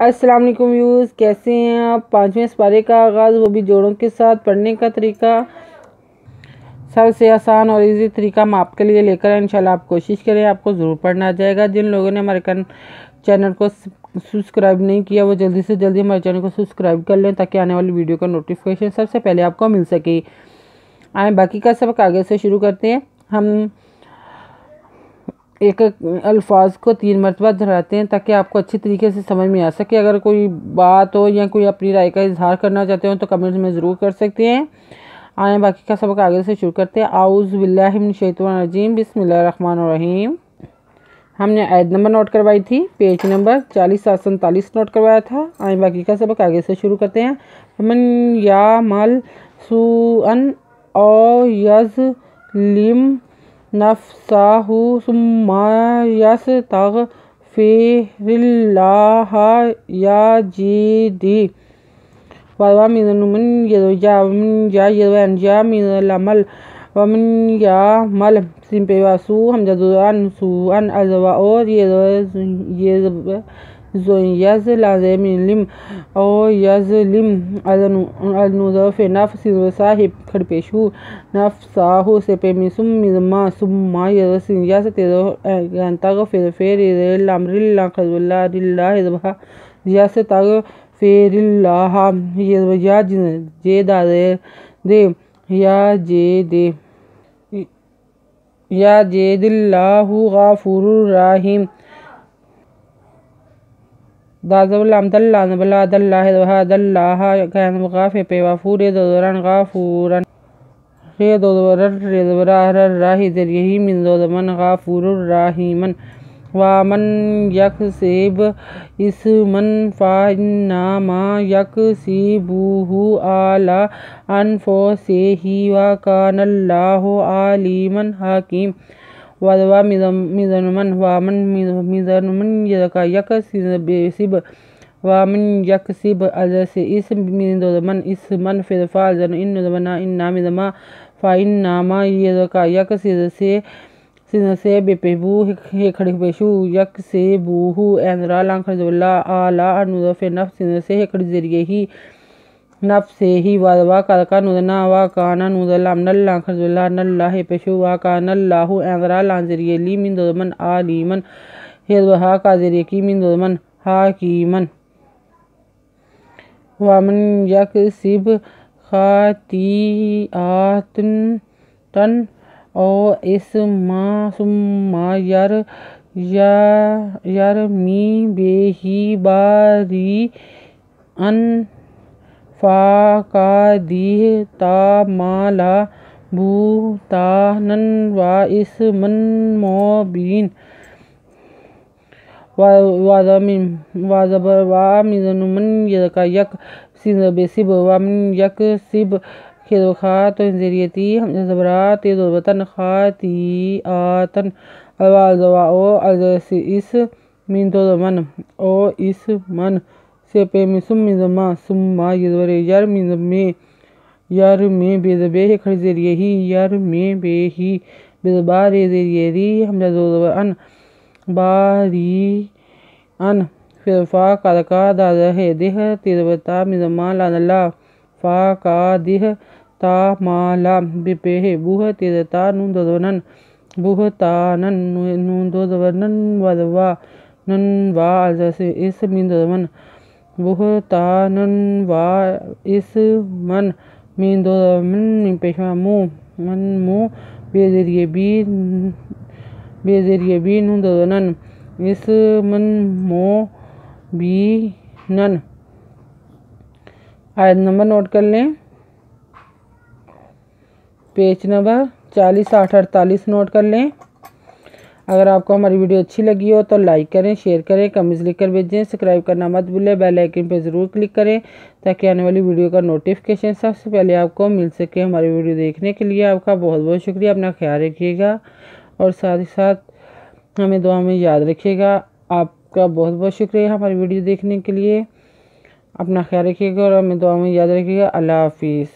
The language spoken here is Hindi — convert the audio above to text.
अस्सलाम वालेकुम व्यूज़, कैसे हैं आप। 5वें पारे का आगाज़, वो भी जोड़ों के साथ। पढ़ने का तरीका सबसे आसान और इजी तरीका हम आपके लिए लेकर आए। इंशाल्लाह आप कोशिश करें, आपको ज़रूर पढ़ना आ जाएगा। जिन लोगों ने हमारे चैनल को सब्सक्राइब नहीं किया वो जल्दी से जल्दी हमारे चैनल को सब्सक्राइब कर लें, ताकि आने वाली वीडियो का नोटिफिकेशन सबसे पहले आपको मिल सके। आए बाकी का सबक आगे से शुरू करते हैं। हम एक अल्फाज को 3 मरतबा दोहराते हैं, ताकि आपको अच्छी तरीके से समझ में आ सके। अगर कोई बात हो या कोई अपनी राय का इजहार करना चाहते हो तो कमेंट्स में ज़रूर कर सकते हैं। आए बाकी का सबक आगे से शुरू करते हैं। आऊज़ु बिल्लाहि मिनश शैतानिर रजीम, बिस्मिल्लाहिर रहमानिर रहीम। हमने आयत नंबर नोट करवाई थी, पेज नंबर 40-47 नोट करवाया था। आए बाकी का सबक आगे से शुरू करते हैं। मन या मल सुअन औ यज़लिम नफ्साहु सुम्मा यस्तगफिरिल्लाह यजिदि वमन यअमल वमन यअमल सिंपेवासु हमजदुअन सुअन अज़वा और यज़लिम और यज़लिम अज़नुज़फ़ नफ्स साहिब खड़पेशु नफ्साहु से पेमिसुम मिज़मा सुम्मा यज़सियास तेरो तग फिर अमरिल्ला खज़ुल्ला दिल्ला हिज़बा यस तग फिरिल्लाह या जे दादे दे या जे दिल्लाहु गफूरुर रहीम दाज़बलाम दल्लान बला दल्लाह दल्लाह कैन गाफे पे वफूरे दरन गाफूरन रे दोदरन रे दरर राही जरिही मिन दोदमन गाफूरुर रहीमन वामन यकसिब इसमन फ़इन्नमा यकसिबुहु अला अनफुसिही व कानल्लाहु अलीमन हकीम वदवा मिज़नमन वामन मिज़नमन यकसिब वामन यकसिब अजसे इस मिज़नमन इसमन फिर फ़ाज़न इन्नमा इन्ना मिज़मा फ़इन्नमा यकसिब से बेपेबू हे खड़पेशु यकसिबुहु एंदरा लाखजुल्ला आला अनुज़फ़े नफ्स से हे खड़ जरिए ही नफ्स ही वादवा का नुदना वा काना नुदलाम नल्ला खजुल्ला नल्ला हे पेशु वा कानल्लाहु एंदरा लांजरिए ली मिन दोदमन आलीमन हेदवा का जरिए की मिन दोदमन हाकीमन वामन यकसिब खातिआतन तन ओ इसमा सुम्मा यरमी बेही बारी अन फ़ाक़ादीह तामाला भूतानन व इसमन मोबीन वामिज़नुमन यक सिब वमन यक सिब खेदोखा तो जरियती हम जबरा ते दो वतन खाती आतन अलवाज़वा ओ अलजसी इस मिन तो मन ओ इस मन से पे मिसुम मिज़मा सुम्मा यज़वरे यार में बेदबे खड़ जरिए ही यार में बे ही बेदबारे जरिए री हम अन बारी अन फिर फ़ा का दादा है देह तेरवता मिज़मा लानल्ला फ़ा का देह ता माला बेपे बुह तेरता नून दोदवनन बुह तानन नून दोदवनन वदवा नन वा जैसे इस मिन दोदवन बुह तानन वा इस मन मिन दोदवन पेशवा मुँह मन मुँह बेजरिए बी नून दोदवनन इस मन मो बी नन। आयत नंबर नोट कर लें, पेज नंबर 40-48 नोट कर लें। अगर आपको हमारी वीडियो अच्छी लगी हो तो लाइक करें, शेयर करें, कमेंट्स लिखकर भेजें। सब्सक्राइब करना मत भूलें, बेल आइकन पर ज़रूर क्लिक करें, ताकि आने वाली वीडियो का नोटिफिकेशन सबसे पहले आपको मिल सके। हमारी वीडियो देखने के लिए आपका बहुत बहुत शुक्रिया। अपना ख्याल रखिएगा और साथ ही साथ हमें दुआ में याद रखिएगा। आपका बहुत बहुत शुक्रिया हमारी वीडियो देखने के लिए। अपना ख्याल रखिएगा और हमें दुआ में याद रखिएगा। अल्लाह हाफिज़।